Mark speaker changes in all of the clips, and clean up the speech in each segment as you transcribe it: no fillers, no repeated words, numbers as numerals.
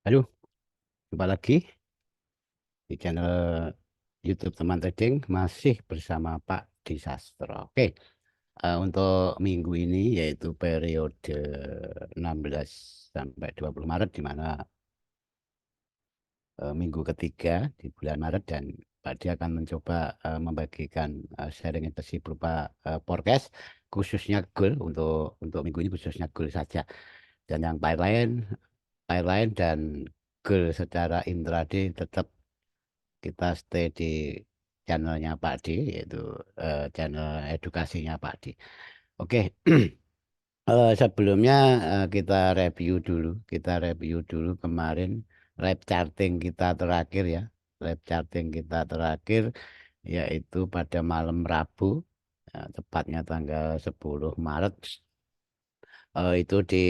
Speaker 1: Aduh, jumpa lagi di channel YouTube Teman Trading masih bersama Pak Disastro. Oke, untuk minggu ini yaitu periode 16 sampai 20 Maret di mana minggu ketiga di bulan Maret dan Pak Di akan mencoba membagikan sharing investasi berupa forecast khususnya goal untuk minggu ini khususnya goal saja dan yang lain dan goal secara intraday tetap kita stay di channelnya Pak D, yaitu channel edukasinya Pak D. Oke, sebelumnya kita review dulu kemarin live charting kita terakhir ya, live charting kita terakhir yaitu pada malam Rabu, tepatnya tanggal 10 Maret. Itu di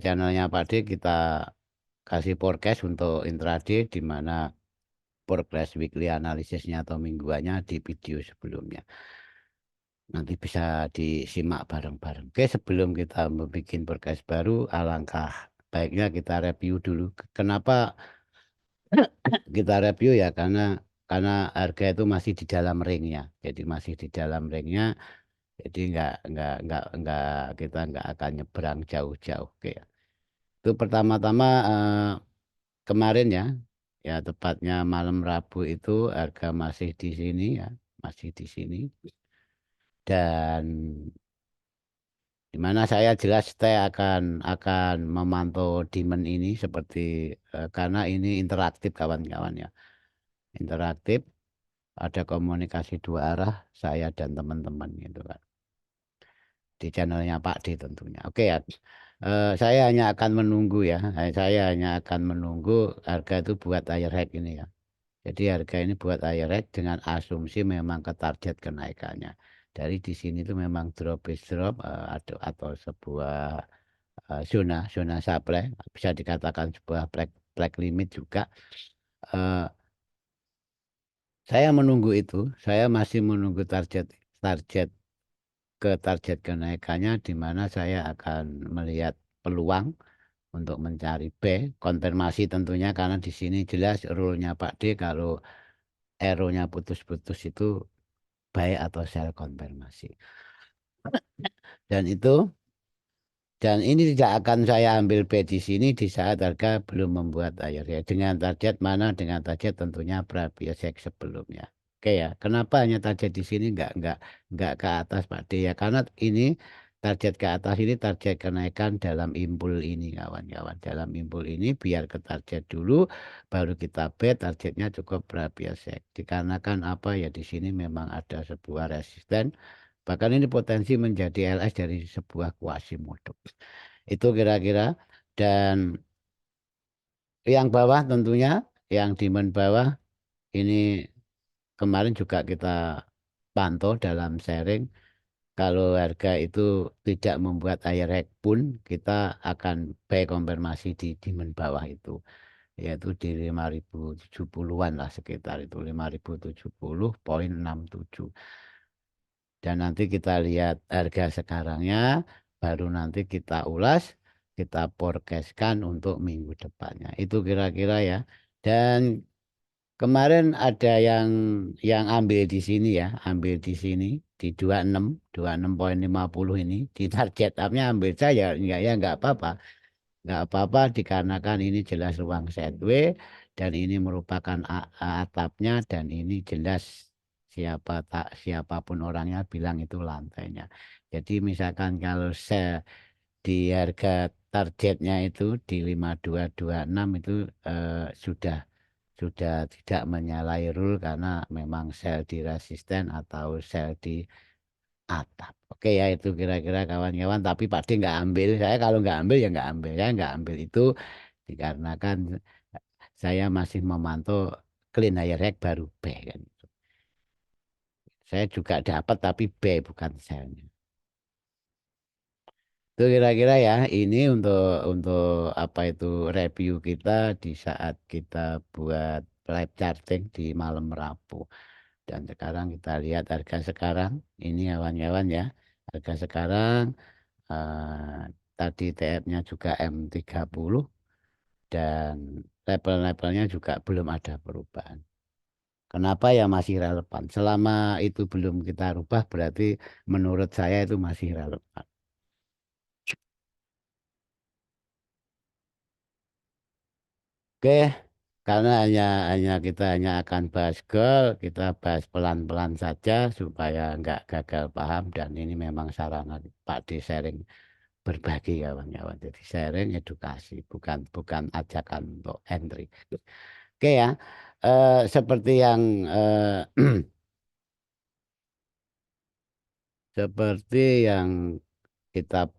Speaker 1: channelnya Pak D kita kasih forecast untuk intraday di mana progress weekly analisisnya atau mingguannya di video sebelumnya. Nanti bisa disimak bareng-bareng. Oke, sebelum kita membuat progress baru, alangkah baiknya kita review dulu. Kenapa kita review ya? Karena harga itu masih di dalam ringnya. Jadi masih di dalam ringnya. Jadi nggak kita nggak akan nyebrang jauh-jauh. Oke. Itu pertama-tama kemarin ya, ya tepatnya malam Rabu itu harga masih di sini ya, masih di sini. Dan di mana saya jelas saya akan memantau demand ini seperti karena ini interaktif kawan-kawan ya, interaktif, ada komunikasi dua arah saya dan teman-teman gitu kan di channelnya Pak D tentunya. Oke ya. Saya hanya akan menunggu ya. Saya hanya akan menunggu harga itu buat air hike ini ya. Jadi harga ini buat air dengan asumsi memang ke target kenaikannya. Dari di sini itu memang drop is drop atau sebuah zona supply bisa dikatakan sebuah black limit juga. Eh, saya menunggu itu, saya masih menunggu target target target kenaikannya di mana saya akan melihat peluang untuk mencari B, konfirmasi tentunya karena di sini jelas rule-nya Pak D kalau arrow-nya putus-putus itu baik atau sel konfirmasi. Dan itu dan ini tidak akan saya ambil B di sini di saat harga belum membuat air ya. Dengan target mana? Dengan target tentunya Prabiosek sebelumnya. Oke ya. Kenapa hanya target di sini nggak ke atas Pak D ya? Karena ini target ke atas ini target kenaikan dalam impul ini kawan-kawan. Dalam impul ini biar ke target dulu, baru kita B targetnya cukup Prabiosek. Dikarenakan apa ya di sini memang ada sebuah resisten. Bahkan ini potensi menjadi LS dari sebuah Quasimodo. Itu kira-kira. Dan yang bawah tentunya, yang demand bawah ini kemarin juga kita pantau dalam sharing. Kalau harga itu tidak membuat air hike pun, kita akan buy konfirmasi di demand bawah itu. Yaitu di 5070-an lah sekitar itu. 5070,67. Dan nanti kita lihat harga sekarangnya, baru nanti kita ulas, kita forecastkan untuk minggu depannya. Itu kira-kira ya. Dan kemarin ada yang ambil di sini ya, ambil di sini di 26,50 ini di target upnya ambil saya ya nggak apa-apa. Nggak apa-apa dikarenakan ini jelas ruang sideways dan ini merupakan atapnya dan ini jelas siapapun orangnya bilang itu lantainya. Jadi misalkan kalau saya di harga targetnya itu di 5226 itu sudah tidak menyalahi rule karena memang sel di resisten atau sel di atap. Oke ya itu kira-kira kawan-kawan. Tapi Pak D nggak ambil. Saya kalau nggak ambil ya nggak ambil. Saya nggak ambil itu dikarenakan saya masih memantau clean higher high baru B kan. Saya juga dapat tapi B bukan selnya. Itu kira-kira ya ini untuk apa itu review kita di saat kita buat live charting di malam Rabu. Dan sekarang kita lihat harga sekarang ini kawan-kawan ya. Harga sekarang tadi TF-nya juga M30 dan level-levelnya juga belum ada perubahan. Kenapa ya masih relevan? Selama itu belum kita rubah berarti menurut saya itu masih relevan. Oke, karena hanya kita hanya akan bahas goal, kita bahas pelan-pelan saja supaya nggak gagal paham dan ini memang sarana Pak D sharing berbagi kawan-kawan. Jadi sharing edukasi, bukan bukan ajakan untuk entry. Oke ya, seperti yang seperti yang kita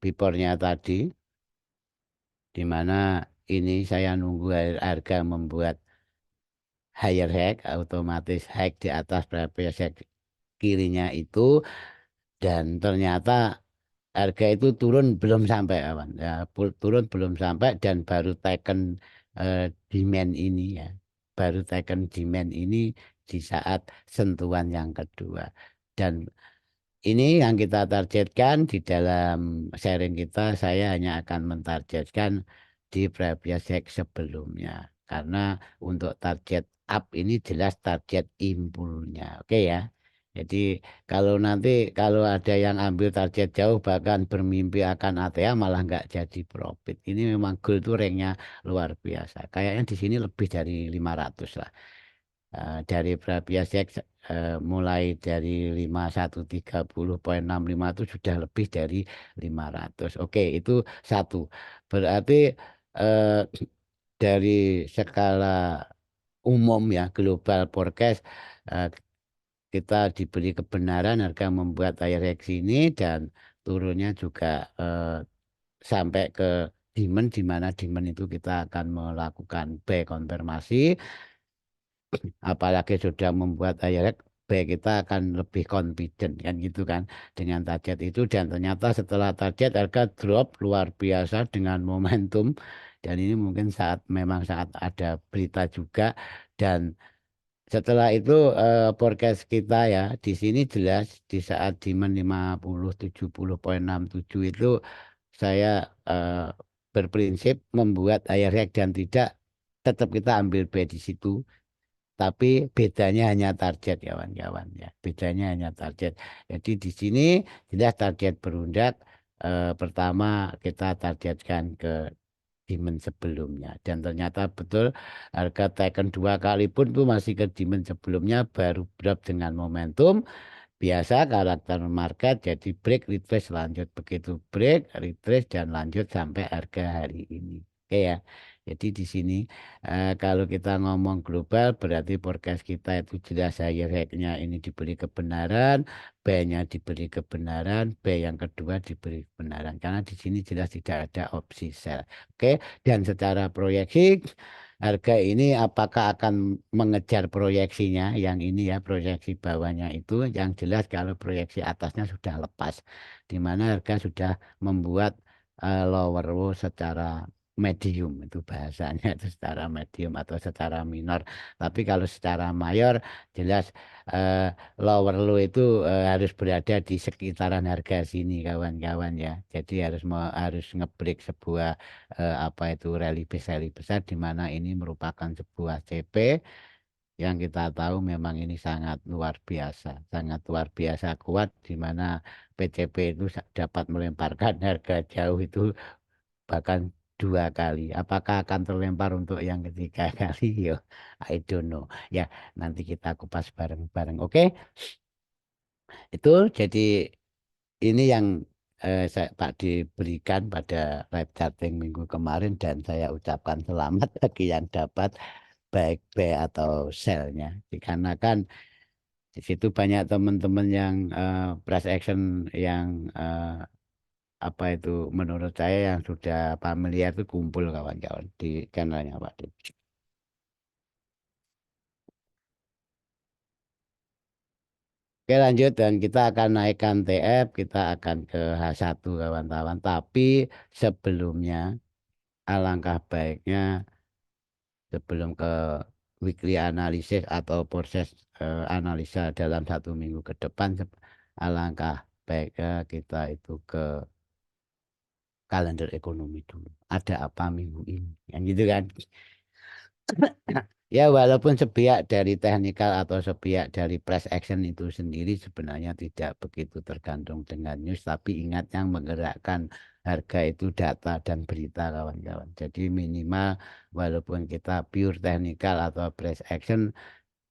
Speaker 1: beforenya tadi, di mana ini saya nunggu harga membuat higher high, otomatis high di atas previous high kirinya itu, dan ternyata harga itu turun belum sampai kawan ya, turun belum sampai dan baru taken demand ini ya, baru taken demand ini di saat sentuhan yang kedua. Dan ini yang kita targetkan di dalam sharing kita, saya hanya akan mentargetkan di previous hack sebelumnya. Karena untuk target up ini jelas target impulnya. Oke ya. Jadi kalau nanti kalau ada yang ambil target jauh bahkan bermimpi akan ATA malah nggak jadi profit. Ini memang goal itu ranknya luar biasa. Kayaknya di sini lebih dari 500 lah. Dari Brabiasek mulai dari 5130,65 itu sudah lebih dari 500. Oke, itu satu. Berarti eh, dari skala umum ya global forecast eh, kita diberi kebenaran harga membuat daya reaksi ini dan turunnya juga sampai ke demand di mana demand itu kita akan melakukan buy konfirmasi. Apalagi sudah membuat ayat baik kita akan lebih confident kan gitu kan dengan target itu dan ternyata setelah target harga drop luar biasa dengan momentum dan ini mungkin saat memang saat ada berita juga dan setelah itu forecast kita ya di sini jelas di saat demand 50 70,67 itu saya berprinsip membuat higher high dan tidak tetap kita ambil buy di situ tapi bedanya hanya target kawan-kawan ya bedanya hanya target jadi di sini jelas target berundak pertama kita targetkan ke demand sebelumnya dan ternyata betul harga Tekken dua kali pun tuh masih ke demand sebelumnya baru drop dengan momentum biasa karakter market jadi break retrace lanjut begitu break retrace dan lanjut sampai harga hari ini oke ya jadi di sini kalau kita ngomong global berarti forecast kita itu jelas higher high-nya ini diberi kebenaran B-nya diberi kebenaran B yang kedua diberi kebenaran karena di sini jelas tidak ada opsi sell oke dan secara proyeksi harga ini apakah akan mengejar proyeksinya yang ini ya proyeksi bawahnya itu yang jelas kalau proyeksi atasnya sudah lepas di mana harga sudah membuat lower low secara medium itu bahasanya itu secara medium atau secara minor tapi kalau secara mayor jelas eh, lower low itu harus berada di sekitaran harga sini kawan-kawan ya jadi harus ngebreak sebuah apa itu rally besar di mana ini merupakan sebuah CP yang kita tahu memang ini sangat luar biasa kuat di mana PCP itu dapat melemparkan harga jauh itu bahkan dua kali. Apakah akan terlempar untuk yang ketiga kali? Yo, I don't know. Ya, nanti kita kupas bareng-bareng. Oke, itu jadi ini yang saya Pak diberikan pada live chatting minggu kemarin dan saya ucapkan selamat bagi yang dapat baik B atau selnya. Dikarenakan di situ banyak teman-teman yang price action yang apa itu menurut saya yang sudah familiar itu kumpul kawan-kawan di channelnya Pak Dim. Oke lanjut dan kita akan naikkan TF, kita akan ke H1 kawan-kawan. Tapi sebelumnya alangkah baiknya sebelum ke weekly analysis atau proses analisa dalam 1 minggu ke depan alangkah baiknya kita itu ke kalender ekonomi dulu. Ada apa minggu ini? Yang gitu kan. Ya, walaupun sepihak dari technical atau sepihak dari price action itu sendiri sebenarnya tidak begitu tergantung dengan news, tapi ingat yang menggerakkan harga itu data dan berita kawan-kawan. Jadi minimal walaupun kita pure technical atau price action,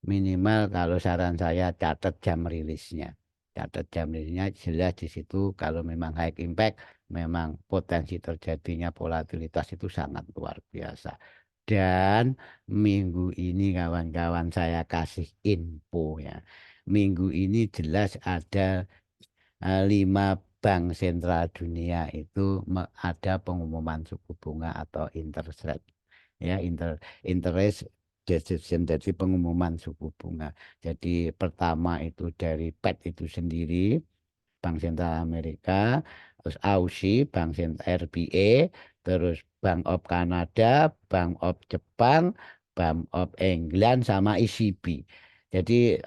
Speaker 1: minimal kalau saran saya catat jam rilisnya. Catat jam rilisnya jelas di situ kalau memang high impact, memang potensi terjadinya volatilitas itu sangat luar biasa. Dan minggu ini kawan-kawan saya kasih info ya. Minggu ini jelas ada 5 bank sentral dunia itu ada pengumuman suku bunga atau interest rate ya interest decision dari pengumuman suku bunga. Jadi pertama itu dari Fed itu sendiri, Bank Sentral Amerika, terus AUSI, Bank Sentral RBA, terus Bank of Canada, Bank of Jepang, Bank of England sama ECB. Jadi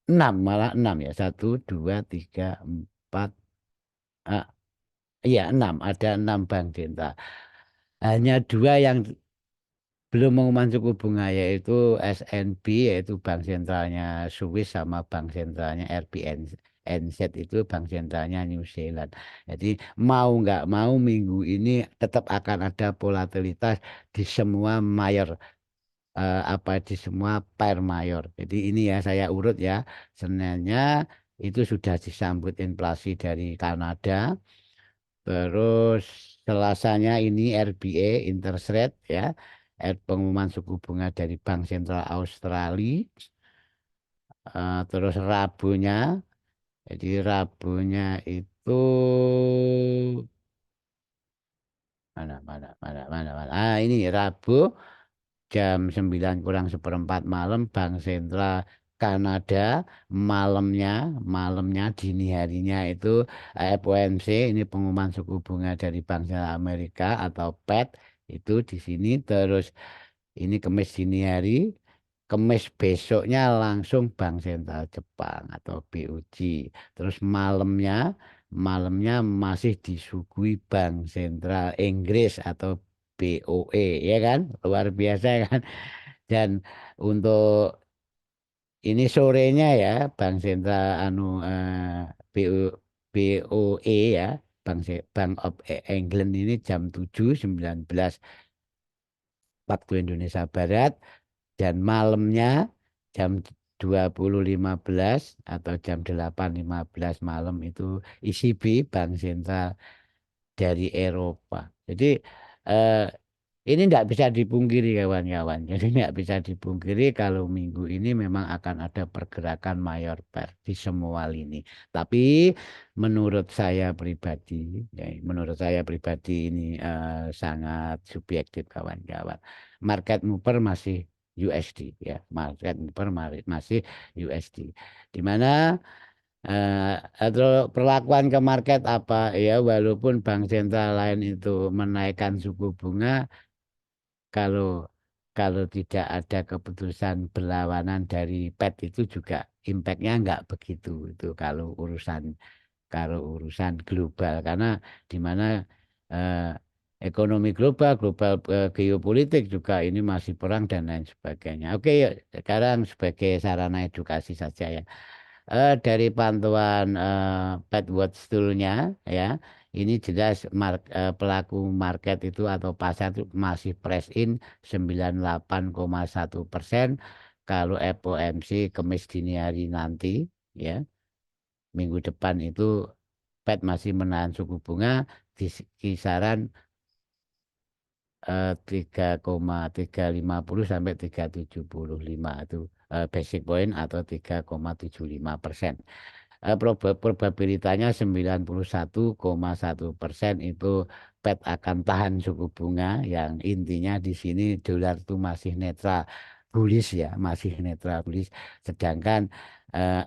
Speaker 1: 6, malah 6 ya, 1, 2, 3, 4, ah, iya 6, ada 6 bank sentral. Hanya 2 yang belum mengumumkan suku bunga yaitu SNB, yaitu bank sentralnya Swiss, sama bank sentralnya RBNZ itu bank sentralnya New Zealand. Jadi mau nggak mau minggu ini tetap akan ada volatilitas di semua mayor, apa di semua pair mayor. Jadi ini ya saya urut ya. Seninnya itu sudah disambut inflasi dari Kanada. Terus Selasanya ini RBA interest rate ya, pengumuman suku bunga dari Bank Sentral Australia. Terus Rabunya itu mana. Ini Rabu jam 9 kurang seperempat malam Bank Sentral Kanada, malamnya malamnya dini harinya itu FOMC, ini pengumuman suku bunga dari Bank Sentral Amerika atau Fed itu di sini. Terus ini Kamis dini hari, Kamis besoknya langsung Bank Sentral Jepang atau BOJ. Terus malamnya masih disuguhi Bank Sentral Inggris atau BOE, ya kan, luar biasa kan. Dan untuk ini sorenya ya Bank Sentral BO, BOE ya, Bank of England ini jam 7.19 waktu Indonesia Barat. Dan malamnya jam 20.15 atau jam 8.15 malam itu ECB, Bank Sentral dari Eropa. Jadi eh, ini tidak bisa dipungkiri kawan-kawan. Jadi tidak bisa dipungkiri kalau minggu ini memang akan ada pergerakan mayor pair di semua lini. Tapi menurut saya pribadi ini sangat subjektif kawan-kawan. Market mover masih USD ya, market mover masih USD. Di mana atau perlakuan ke market apa ya, walaupun bank sentral lain itu menaikkan suku bunga, kalau kalau tidak ada keputusan berlawanan dari Fed itu juga impactnya nggak begitu itu kalau urusan global, karena di mana eh, ekonomi global geopolitik juga ini masih perang dan lain sebagainya. Oke, yuk sekarang sebagai sarana edukasi saja ya. Dari pantauan Pet Watch Tool-nya ya, ini jelas pelaku market itu atau pasar itu masih price in 98,1%. Kalau FOMC Kamis dini hari nanti ya, minggu depan itu Fed masih menahan suku bunga di kisaran 3,350 sampai 3,75 itu basic point atau 3,75%. Probabilitasnya 91,1% itu Fed akan tahan suku bunga, yang intinya di sini dolar itu masih netral bullish ya, masih netral bullish. Sedangkan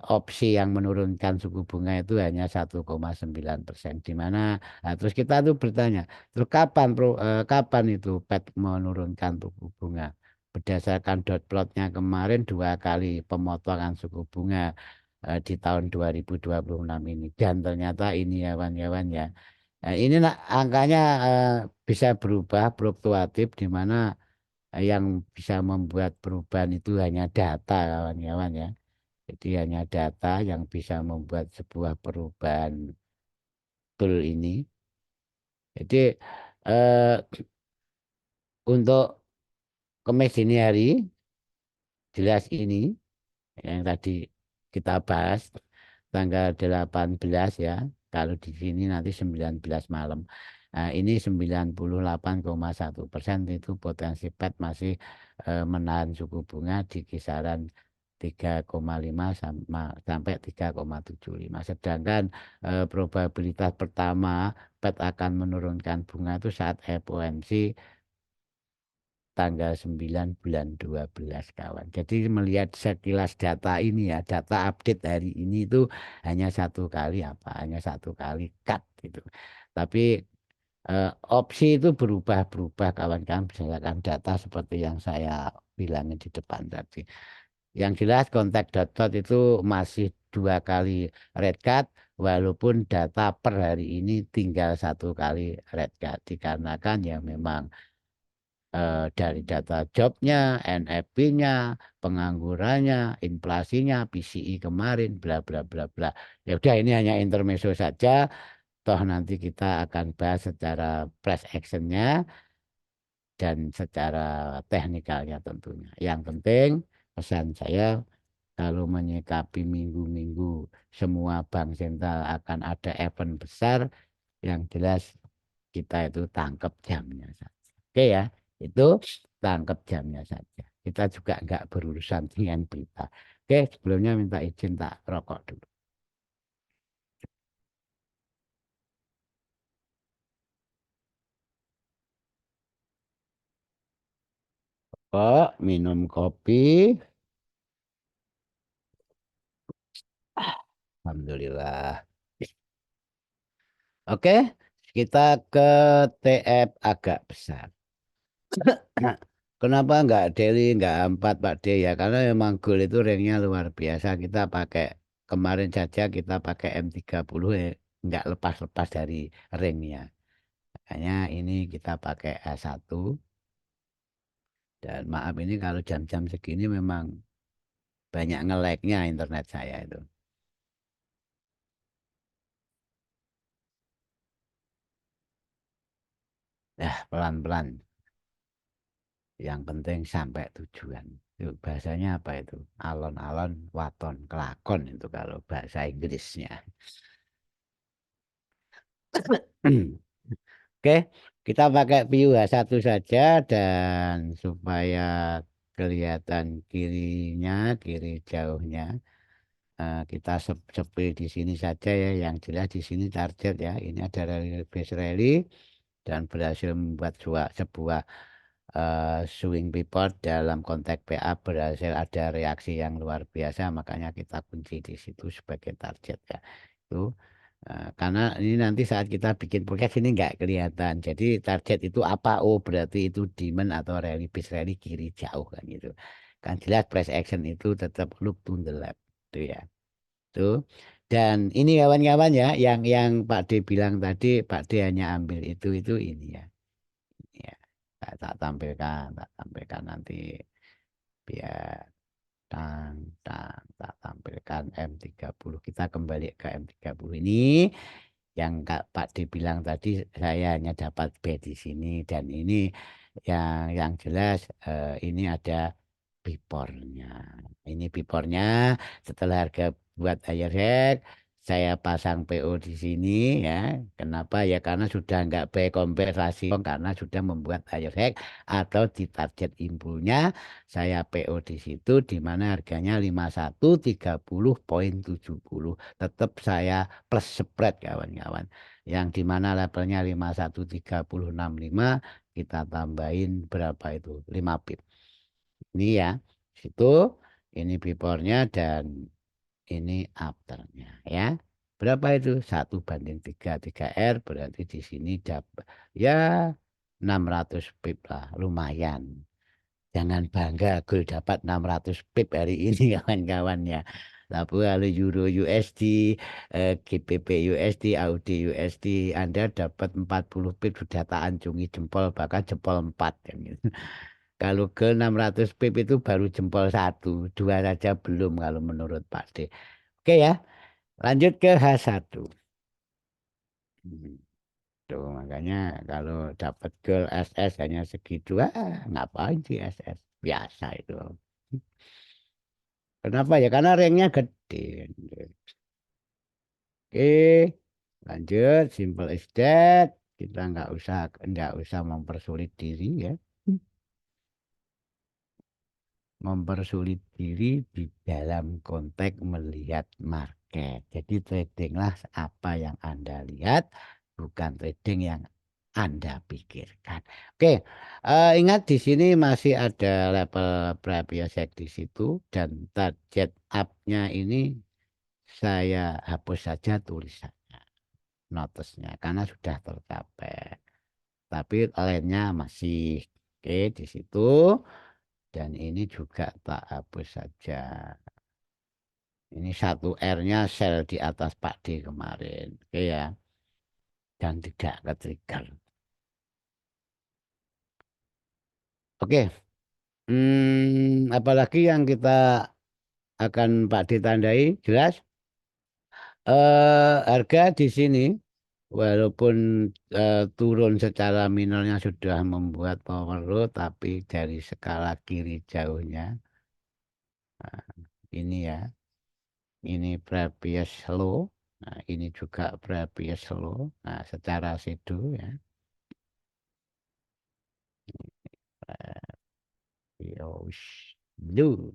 Speaker 1: opsi yang menurunkan suku bunga itu hanya 1,9%. Di mana terus kita tuh bertanya, terus kapan itu Fed menurunkan suku bunga? Berdasarkan dot plotnya kemarin 2 kali pemotongan suku bunga di tahun 2026 ini. Dan ternyata ini ya kawan-kawan ya, Nah, ini angkanya bisa berubah fluktuatif di mana yang bisa membuat perubahan itu hanya data kawan-kawan ya. Jadi hanya data yang bisa membuat sebuah perubahan tool ini. Jadi eh, untuk kemis dini hari jelas ini yang tadi kita bahas tanggal 18 ya. Kalau di sini nanti 19 malam. Nah, ini 98,1% itu potensi Fed masih menahan suku bunga di kisaran 3,5 sampai 3,75. Sedangkan probabilitas pertama Fed akan menurunkan bunga itu saat FOMC tanggal 9 bulan 12 kawan. Jadi melihat sekilas data ini ya, data update hari ini itu hanya satu kali apa, hanya satu kali cut gitu. Tapi opsi itu berubah-berubah kawan-kawan berdasarkan data seperti yang saya bilangin di depan tadi. Yang jelas kontak dot itu masih dua kali red cut, walaupun data per hari ini tinggal satu kali red cut. Dikarenakan ya memang dari data jobnya, NFP-nya, penganggurannya, inflasinya, PCI kemarin, bla bla bla bla. Ya udah ini hanya intermezzo saja. Toh nanti kita akan bahas secara price actionnya dan secara teknikalnya tentunya. Yang penting pesan saya kalau menyikapi minggu-minggu semua bank sentral akan ada event besar, yang jelas kita itu tangkap jamnya saja. Oke ya, itu tangkap jamnya saja. Kita juga nggak berurusan dengan berita. Oke, sebelumnya minta izin tak rokok dulu. Kok minum kopi? Alhamdulillah. Oke, kita ke TF agak besar. Kenapa nggak Delhi, nggak A4 Pak D ya? Karena memang goal itu ringnya luar biasa. Kita pakai kemarin saja kita pakai M30 ya, nggak lepas-lepas dari ringnya. Makanya ini kita pakai A1. Dan maaf ini kalau jam-jam segini memang banyak nge-lag-nya internet saya itu. Ya pelan-pelan. Yang penting sampai tujuan. Itu bahasanya apa itu? Alon-alon, waton, kelakon itu kalau bahasa Inggrisnya. Oke, kita pakai view H1 saja dan supaya kelihatan kirinya, kiri jauhnya, kita sepi di sini saja ya. Yang jelas di sini target ya. Ini ada rally base rally dan berhasil membuat sebuah swing pivot dalam konteks PA berhasil ada reaksi yang luar biasa, makanya kita kunci di situ sebagai target ya. Itu karena ini nanti saat kita bikin forecast ini nggak kelihatan. Jadi target itu apa? Oh berarti itu demand atau rally base rally kiri jauh kan gitu. Kan jelas price action itu tetap look to the left itu ya. Tuh. Dan ini kawan-kawan ya, yang Pak D bilang tadi, Pak D hanya ambil itu ini ya. Ya, tak tampilkan nanti biar tak tampilkan M30. Kita kembali ke M30 ini yang Pak dibilang tadi saya hanya dapat B di sini dan ini yang jelas ini ada bipornya. Ini bipornya setelah harga buat higher high saya pasang PO di sini ya. Kenapa? Ya karena sudah nggak buy kompensasi karena sudah membuat higher high atau di target impulnya saya PO di situ di mana harganya 5130,70. Tetap saya plus spread kawan-kawan. Yang di mana levelnya 513065 kita tambahin berapa itu? 5 pip. Ini ya, situ ini beforenya dan ini afternya ya. Berapa itu? 1:3 R berarti di sini dapat ya 600 pip lah, lumayan. Jangan bangga Gul dapat 600 pip hari ini kawan-kawan ya. Tapi kalau Euro USD, GBP USD, Audi USD, Anda dapat 40 pip sudah tak ancungi jempol, bahkan jempol 4 kan gitu. Kalau ke 600 pip itu baru jempol satu, dua saja belum kalau menurut Pak D. Oke ya, lanjut ke H1. Hmm, Tuh, makanya kalau dapat girl SS hanya segitu, ngapain sih SS? Biasa itu. Kenapa ya? Karena ranknya gede. Oke, lanjut. Simple as that. Kita nggak usah mempersulit diri ya. Mempersulit diri di dalam konteks melihat market. Jadi tradinglah apa yang Anda lihat, bukan trading yang Anda pikirkan. Oke, ingat di sini masih ada level previous check di situ dan target up-nya ini saya hapus saja tulisan notisnya karena sudah tercapai. Tapi lainnya masih oke di situ dan ini juga tak hapus saja. Ini satu R-nya sel di atas Pak D kemarin. Oke ya. Dan tidak ke-trigger. Oke. Apalagi yang kita akan Pak D tandai jelas. Harga di sini walaupun turun secara minornya sudah membuat power low, tapi dari skala kiri jauhnya ini ya, ini previous low, nah ini juga previous low. Nah, secara shadow ya, previous low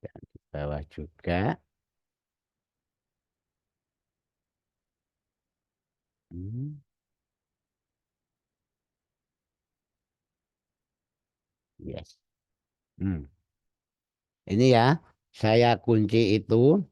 Speaker 1: dan di bawah juga. Hmm, yes. Hmm. Ini ya, saya kunci itu.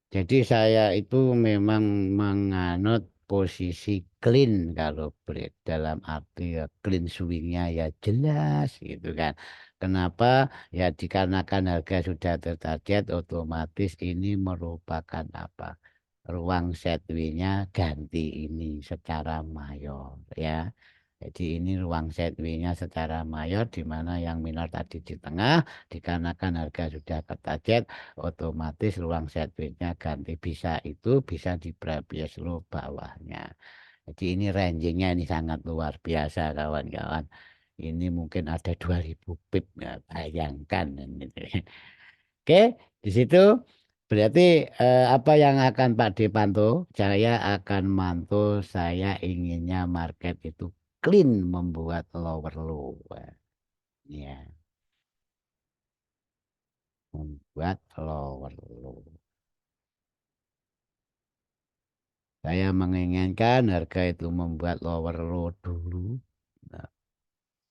Speaker 1: Jadi saya itu memang menganut posisi clean kalau break dalam arti ya clean swingnya ya jelas gitu kan. Kenapa? Ya dikarenakan harga sudah tertarget otomatis ini merupakan apa? Ruang setway-nya ganti ini secara mayor ya. Jadi ini ruang setway-nya secara mayor di mana yang minor tadi di tengah dikarenakan harga sudah tertarget otomatis ruang sandwich-nya ganti bisa itu bisa di previous low bawahnya. Jadi ini rangingnya ini sangat luar biasa kawan-kawan. Ini mungkin ada 2000 pip ya, bayangkan ini. Oke, di situ berarti apa yang akan Pak D pantau? Saya akan mantul saya inginnya market itu clean membuat lower low. Ya, membuat lower low. Saya menginginkan harga itu membuat lower low dulu. Nah,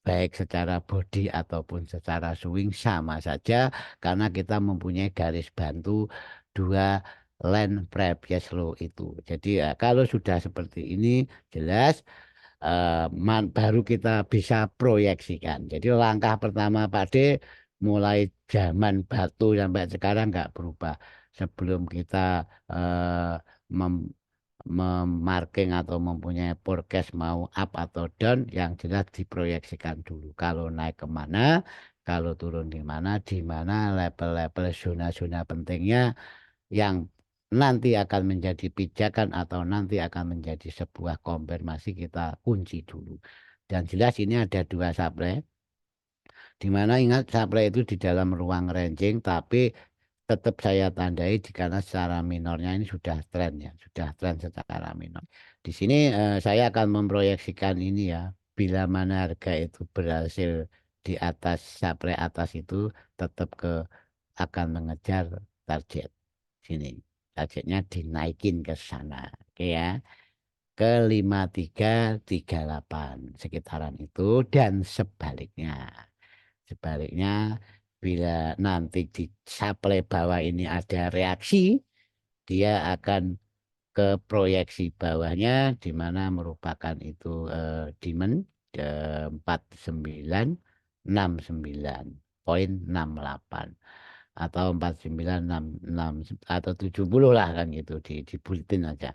Speaker 1: baik secara body ataupun secara swing sama saja karena kita mempunyai garis bantu dua line previous low itu. Jadi ya, kalau sudah seperti ini jelas baru kita bisa proyeksikan. Jadi langkah pertama Pak D mulai zaman batu sampai sekarang nggak berubah. Sebelum kita eh, mem- memarking atau mempunyai forecast mau up atau down, yang jelas diproyeksikan dulu. Kalau naik kemana, kalau turun di mana level-level zona-zona pentingnya yang nanti akan menjadi pijakan atau nanti akan menjadi sebuah konfirmasi kita kunci dulu. Dan jelas ini ada dua supply, di mana ingat supply itu di dalam ruang ranging, tapi tetap saya tandai karena secara minornya ini sudah tren ya, sudah tren secara minor. Di sini saya akan memproyeksikan ini ya, bila mana harga itu berhasil di atas supply atas itu tetap akan mengejar target sini. Targetnya dinaikin ke sana. Oke ya. Ke 5338 sekitaran itu dan sebaliknya. Sebaliknya bila nanti di supply bawah ini ada reaksi, dia akan ke proyeksi bawahnya di mana merupakan itu demand 4969,68. atau 49 enam atau 70 lah kan gitu di buletin aja.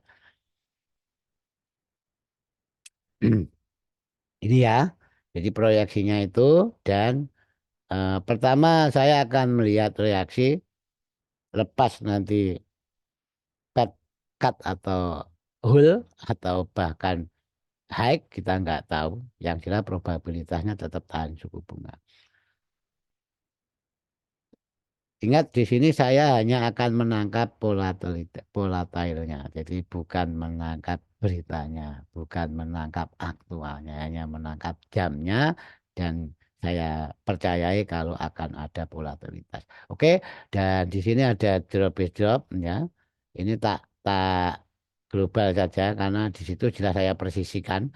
Speaker 1: Ini ya. Jadi proyeksinya itu dan pertama saya akan melihat reaksi lepas nanti cut, cut atau hole atau bahkan high kita nggak tahu. Yang jelas probabilitasnya tetap tahan suku bunga. Ingat di sini saya hanya akan menangkap volatilnya. Jadi bukan menangkap beritanya, bukan menangkap aktualnya, hanya menangkap jamnya dan saya percayai kalau akan ada volatilitas. Oke, dan di sini ada drop by drop ya. Ini tak tak global saja karena di situ jelas saya persisikan.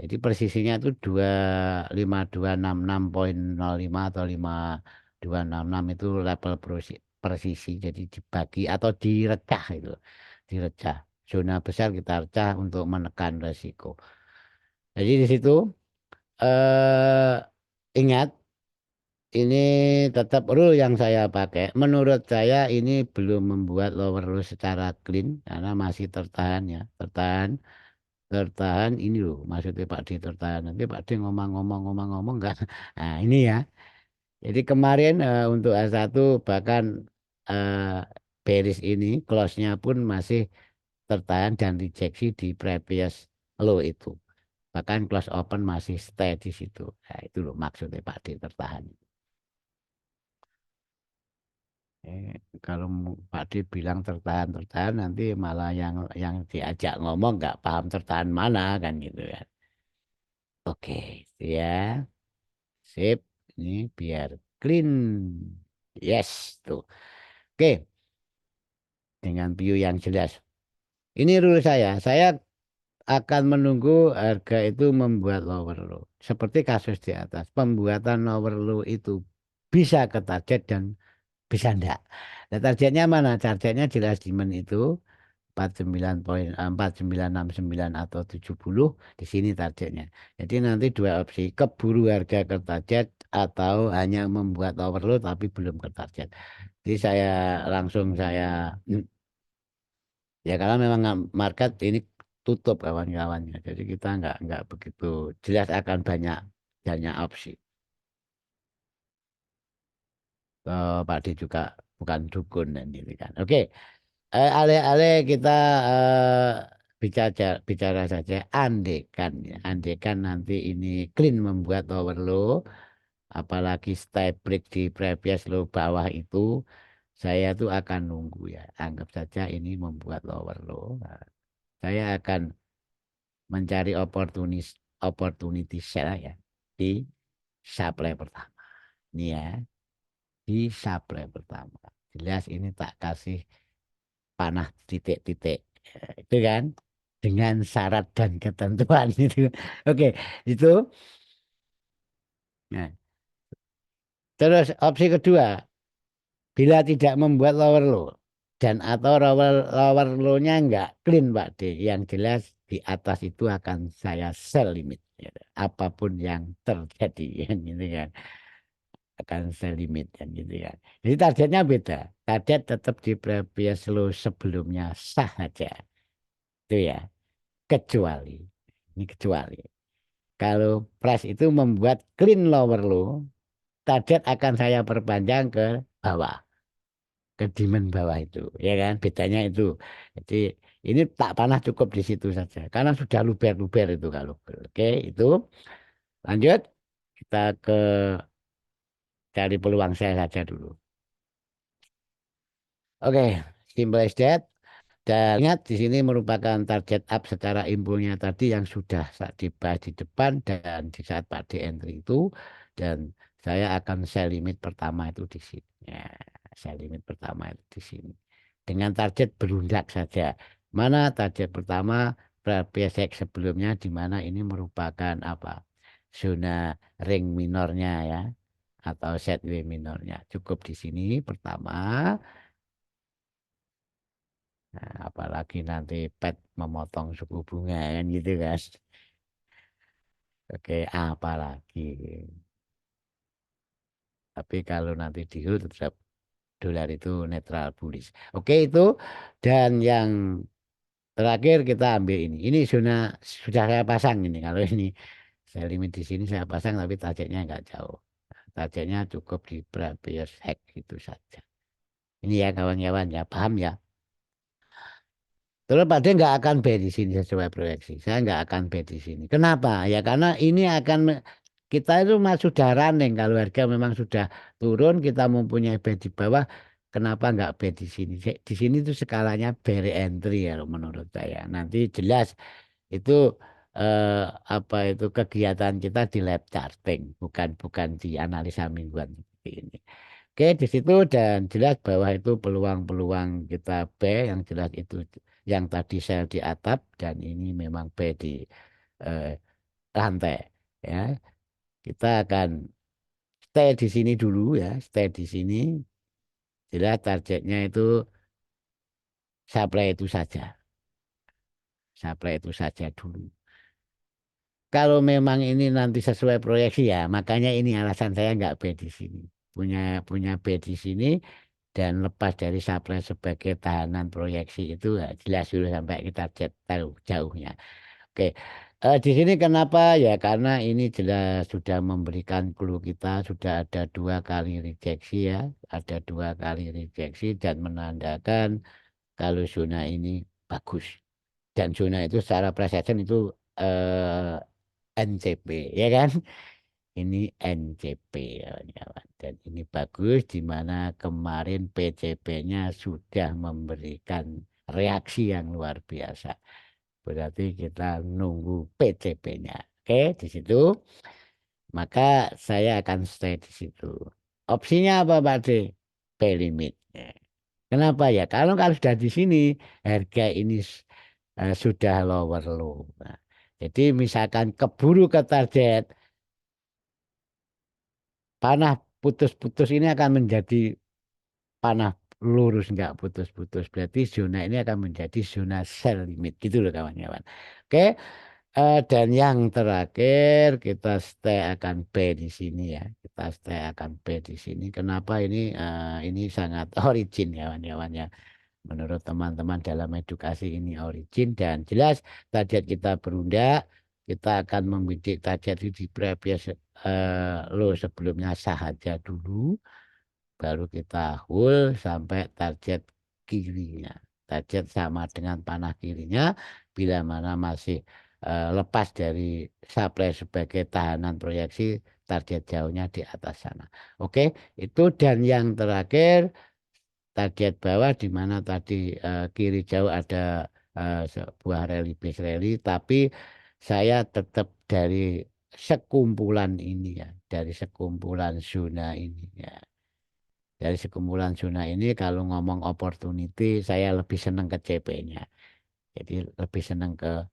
Speaker 1: Jadi persisinya itu 25266,05 atau 5266 itu level persisi. Jadi dibagi atau direcah itu. Direcah. Zona besar kita recah untuk menekan resiko. Jadi di situ eh ingat ini tetap rule yang saya pakai. Menurut saya ini belum membuat lower low secara clean karena masih tertahan ya, tertahan ini loh maksudnya Pak D tertahan nanti Pak D ngomong-ngomong kan nah ini ya jadi kemarin untuk A1 bahkan eh, bearish ini close-nya pun masih tertahan dan rejeksi di previous low itu bahkan close open masih stay di situ nah, itu loh maksudnya Pak D tertahan. Kalau Pak D bilang tertahan tertahan nanti malah yang diajak ngomong nggak paham tertahan mana kan gitu ya. Oke, itu ya. Sip. Ini biar clean. Yes, tuh. Oke, dengan view yang jelas. Ini rule saya. Saya akan menunggu harga itu membuat lower low. Seperti kasus di atas. Pembuatan lower low itu bisa ke target dan bisa enggak. Nah, targetnya mana? Targetnya jelas demand itu 49,4969 atau 70 di sini targetnya. Jadi nanti dua opsi, keburu harga ke target atau hanya membuat overload tapi belum ke target. Jadi saya langsung ya kalau memang market ini tutup kawan-kawannya. Jadi kita nggak begitu jelas akan banyak opsi. Pak D juga bukan dukun dan gitu kan. Oke. Alih-alih kita bicara saja andekan ya. Andekan nanti ini clean membuat overload, apalagi stay break di previous low bawah itu, saya tuh akan nunggu ya. Anggap saja ini membuat lower low. Nah, saya akan mencari opportunity sell ya di supply pertama. Ini ya, di supply pertama. Jelas ini tak kasih panah titik-titik. Itu kan dengan syarat dan ketentuan itu. Oke, itu. Nah, terus opsi kedua, bila tidak membuat lower low dan atau lower low-nya enggak clean Pak D, yang jelas di atas itu akan saya sell limit. Ya. Apapun yang terjadi kan gitu kan akan sell limit kan gitu kan. Jadi targetnya beda. Target tetap di previous low sebelumnya sah saja. Itu ya. Kecuali ini kecuali kalau price itu membuat clean lower low target akan saya perpanjang ke bawah ke demand bawah itu ya kan bedanya itu jadi ini tak panah cukup di situ saja karena sudah luber-luber itu kalau oke itu lanjut kita ke cari peluang saya saja dulu oke simple as that. Dan ingat di sini merupakan target up secara impulnya tadi yang sudah dibahas di depan dan di saat Pak D entry itu dan saya akan sell limit pertama itu di sini. Ya, sell limit pertama itu di sini. Dengan target berundak saja. Mana target pertama previous sebelumnya di mana ini merupakan apa? Zona ring minornya ya atau sideways minornya. Cukup di sini pertama. Nah, apalagi nanti Fed memotong suku bunga kan gitu kan. Oke, apalagi. Tapi kalau nanti di hold tetap dolar itu netral bullish. Oke itu, dan yang terakhir kita ambil ini. Ini zona sudah saya pasang ini. Kalau ini saya limit di sini saya pasang tapi targetnya nggak jauh. Targetnya cukup di previous hack itu saja. Ini ya kawan-kawan ya paham ya. Terus Pak D nggak akan B di sini sesuai proyeksi. Saya nggak akan B di sini. Kenapa? Ya karena ini akan kita itu sudah running. Kalau harga memang sudah turun, kita mempunyai B di bawah. Kenapa nggak B di sini? Di sini itu skalanya barrier entry ya menurut saya. Nanti jelas itu apa itu kegiatan kita di lab charting, bukan di analisa mingguan seperti ini. Oke, di situ dan jelas bahwa itu peluang-peluang kita B yang jelas itu yang tadi sel di atap dan ini memang B di eh, lantai ya. Kita akan stay di sini dulu ya, stay di sini. Jelas targetnya itu supply itu saja dulu. Kalau memang ini nanti sesuai proyeksi ya, makanya ini alasan saya nggak B di sini. Punya punya B di sini dan lepas dari supply sebagai tahanan proyeksi itu ya, jelas dulu sampai kita tahu jauhnya. Oke, di sini kenapa ya? Karena ini jelas sudah memberikan clue kita sudah ada 2 kali rejeksi ya, ada 2 kali rejeksi dan menandakan kalau zona ini bagus. Dan zona itu secara precision itu eh, NCP ya kan? Ini NCP ya kawan. Dan ini bagus di mana kemarin PCP-nya sudah memberikan reaksi yang luar biasa. Berarti kita nunggu PCP-nya. Oke, di situ. Maka saya akan stay di situ. Opsinya apa Pak D? Pay limit. Ya. Kenapa ya? Kalau sudah di sini harga ini sudah lower low. Nah, jadi misalkan keburu ke target, panah putus-putus ini akan menjadi panah lurus nggak putus-putus. Berarti zona ini akan menjadi zona sell limit gitu loh kawan-kawan. Oke, dan yang terakhir kita stay akan B di sini ya. Kita stay akan B di sini. Kenapa ini sangat origin kawan-kawan ya. Menurut teman-teman dalam edukasi ini origin dan jelas target kita berundak. Kita akan membidik target itu di previous low sebelumnya sahaja dulu. Baru kita hold sampai target kirinya. Target sama dengan panah kirinya. Bila mana masih lepas dari supply sebagai tahanan proyeksi, target jauhnya di atas sana. Oke, itu dan yang terakhir target bawah di mana tadi kiri jauh ada sebuah rally base rally, tapi saya tetap dari sekumpulan ini ya, dari sekumpulan zona ini ya. Dari sekumpulan zona ini kalau ngomong opportunity saya lebih senang ke CP-nya. Jadi lebih senang ke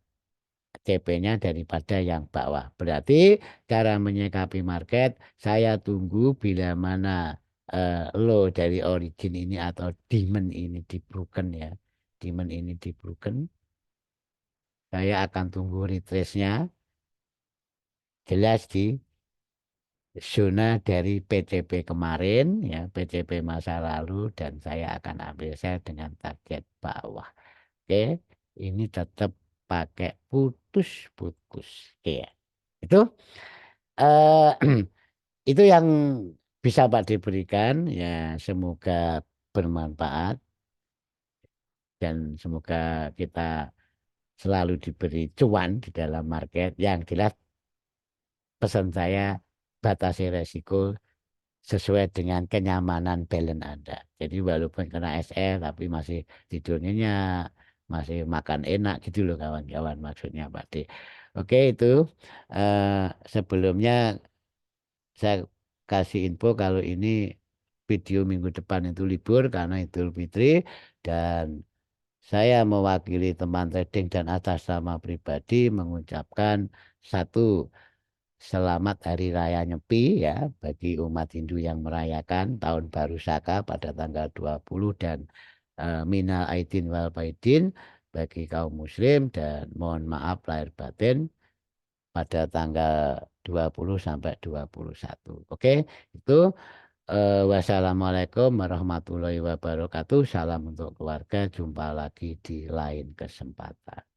Speaker 1: CP-nya daripada yang bawah. Berarti cara menyikapi market saya tunggu bila mana low dari origin ini atau demand ini di broken ya. Demand ini di broken. Saya akan tunggu retrace-nya jelas di zona dari PCP kemarin ya, PCP masa lalu dan saya akan ambil saya dengan target bawah. Oke, ini tetap pakai putus-putus. Oke ya. Itu eh itu yang bisa Pak diberikan ya, semoga bermanfaat dan semoga kita selalu diberi cuan di dalam market. Yang jelas pesan saya batasi resiko sesuai dengan kenyamanan balance Anda. Jadi walaupun kena SL tapi masih tidur nyenyak, masih makan enak gitu loh kawan-kawan maksudnya Pak D. Oke itu eh, sebelumnya saya kasih info kalau ini video minggu depan itu libur karena Idul Fitri dan saya mewakili teman trading dan atas nama pribadi mengucapkan satu selamat Hari Raya Nyepi ya bagi umat Hindu yang merayakan Tahun Baru Saka pada tanggal 20 dan minal aidin wal faidin bagi kaum muslim dan mohon maaf lahir batin pada tanggal 20 sampai 21. Oke, itu Wassalamualaikum warahmatullahi wabarakatuh. Salam untuk keluarga. Jumpa lagi di lain kesempatan.